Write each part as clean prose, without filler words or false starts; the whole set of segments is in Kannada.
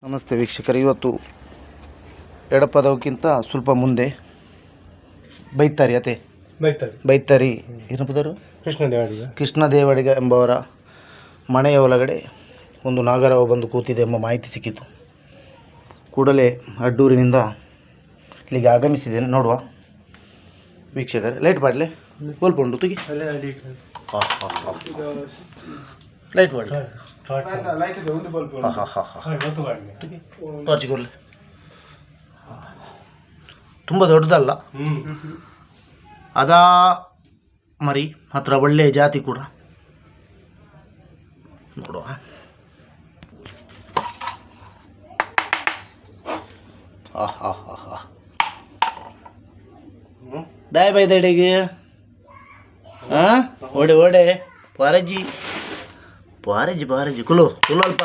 ನಮಸ್ತೆ ವೀಕ್ಷಕರು, ಇವತ್ತು ಎಡಪದಕ್ಕಿಂತ ಸ್ವಲ್ಪ ಮುಂದೆ ಬೈತಾರಿ ಬೈತಾರಿ ಏನಪ್ಪದರು ಕೃಷ್ಣ ದೇವಡಿಗ ಎಂಬವರ ಮನೆಯ ಒಳಗಡೆ ಒಂದು ನಾಗರಹಾವು ಬಂದು ಕೂತಿದೆ ಎಂಬ ಮಾಹಿತಿ ಸಿಕ್ಕಿತು. ಕೂಡಲೇ ಅಡ್ಡೂರಿನಿಂದ ಇಲ್ಲಿಗೆ ಆಗಮಿಸಿದ್ದೇನೆ. ನೋಡುವ ವೀಕ್ಷಕರೇ, ಲೈಟ್ ಮಾಡಲಿ ಗೋಲ್ಪುಂಡು ತುಗಿ ಲೈಟ್ ಮಾಡಲಿ ಟಾರ್ಚ್ ಕೊಡಲಿ. ತುಂಬ ದೊಡ್ಡದಲ್ಲ, ಅದಾ ಮರಿ ಹತ್ರ ಒಳ್ಳೆಯ ಜಾತಿ ಕೂಡ. ನೋಡುವ, ದಾಯ ಬೈದಡಿಗೆ ಓಡೆ ಓಡೆ ಪಾರಜ್ಜಿ ಪಾರಜ್ಜಿ ಪಾರಜ್ಜಿ ಕುಲು ಕುಲು ಅಲ್ಪ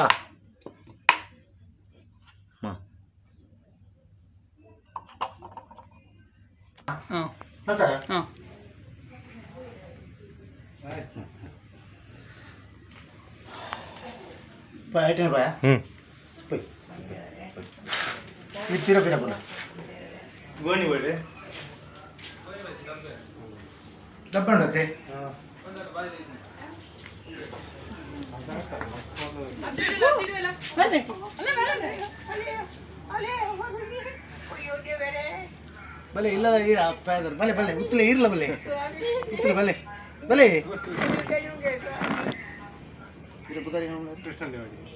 ಐಟನ್ ಬಾಯ ಪಿರ ಪಿರ ಪುನಃ ಗೋಣಿ ಒಳ್ಳೆ ಡಬ್ಬ ಉಂಡತ್ತೆ. ಬಲೆ ಇಲ್ಲದ ನೀರು ಆಗ್ತಾ ಇದ್ದಾರೆ. ಬಲೆ ಬಲೆ ಉತ್ತಲೆ ಇರಲ್ಲ, ಬಲೆ ಉತ್ತಲೆ ಬಲೆ ಬಲೆ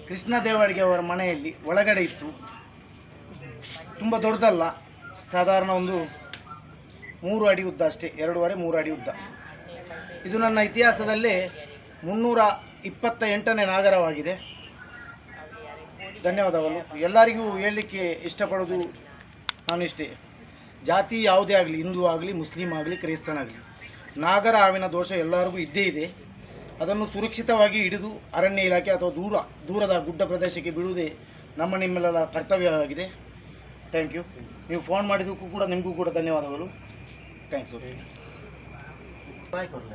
ಕೃಷ್ಣ ದೇವಡಿಗೆ ಅವರ ಮನೆಯಲ್ಲಿ ಒಳಗಡೆ ಇತ್ತು. ತುಂಬ ದೊಡ್ಡದಲ್ಲ, ಸಾಧಾರಣ ಒಂದು 3 ಅಡಿ ಉದ್ದ ಅಷ್ಟೇ, 2.5-3 ಅಡಿ ಉದ್ದ. ಇದು ನನ್ನ ಇತಿಹಾಸದಲ್ಲೇ 328ನೇ ನಾಗರವಾಗಿದೆ. ಧನ್ಯವಾದಗಳು. ಎಲ್ಲರಿಗೂ ಹೇಳಲಿಕ್ಕೆ ಇಷ್ಟಪಡೋದು ನಾನಿಷ್ಟೇ, ಜಾತಿ ಯಾವುದೇ ಆಗಲಿ, ಹಿಂದೂ ಆಗಲಿ, ಮುಸ್ಲಿಂ ಆಗಲಿ, ಕ್ರೈಸ್ತನಾಗಲಿ, ನಾಗರ ಹಾವಿನ ದೋಷ ಎಲ್ಲರಿಗೂ ಇದ್ದೇ ಇದೆ. ಅದನ್ನು ಸುರಕ್ಷಿತವಾಗಿ ಹಿಡಿದು ಅರಣ್ಯ ಇಲಾಖೆ ಅಥವಾ ದೂರದ ಗುಡ್ಡ ಪ್ರದೇಶಕ್ಕೆ ಬಿಡುವುದೇ ನಮ್ಮ ನಿಮ್ಮೆಲ್ಲರ ಕರ್ತವ್ಯವಾಗಿದೆ. Thank you. ನೀವು ಫೋನ್ ಮಾಡಿದ್ದಕ್ಕೂ ಕೂಡ ನಿಮಗೂ ಕೂಡ ಧನ್ಯವಾದಗಳು. ಥ್ಯಾಂಕ್ಸ್. ಬಾಯ್ ಕೊಡಲ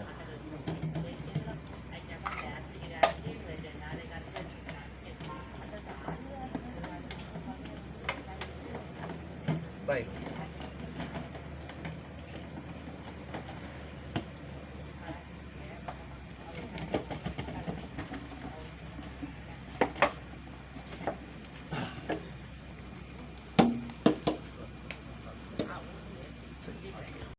ಬಾಯ್.